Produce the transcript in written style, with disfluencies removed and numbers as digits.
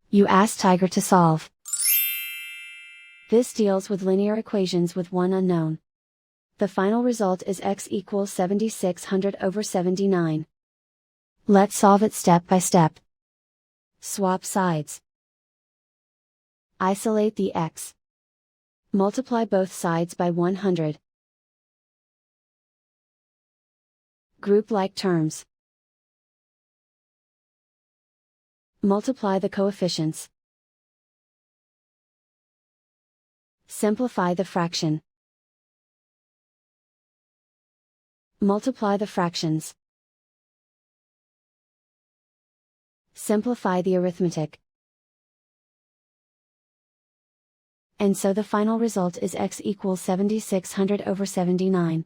You ask Tiger to solve. This deals with linear equations with one unknown. The final result is x equals 7600 over 79. Let's solve it step by step. Swap sides. Isolate the x. Multiply both sides by 100. Group like terms. Multiply the coefficients. Simplify the fraction. Multiply the fractions. Simplify the arithmetic. And so the final result is x equals 7600 over 79.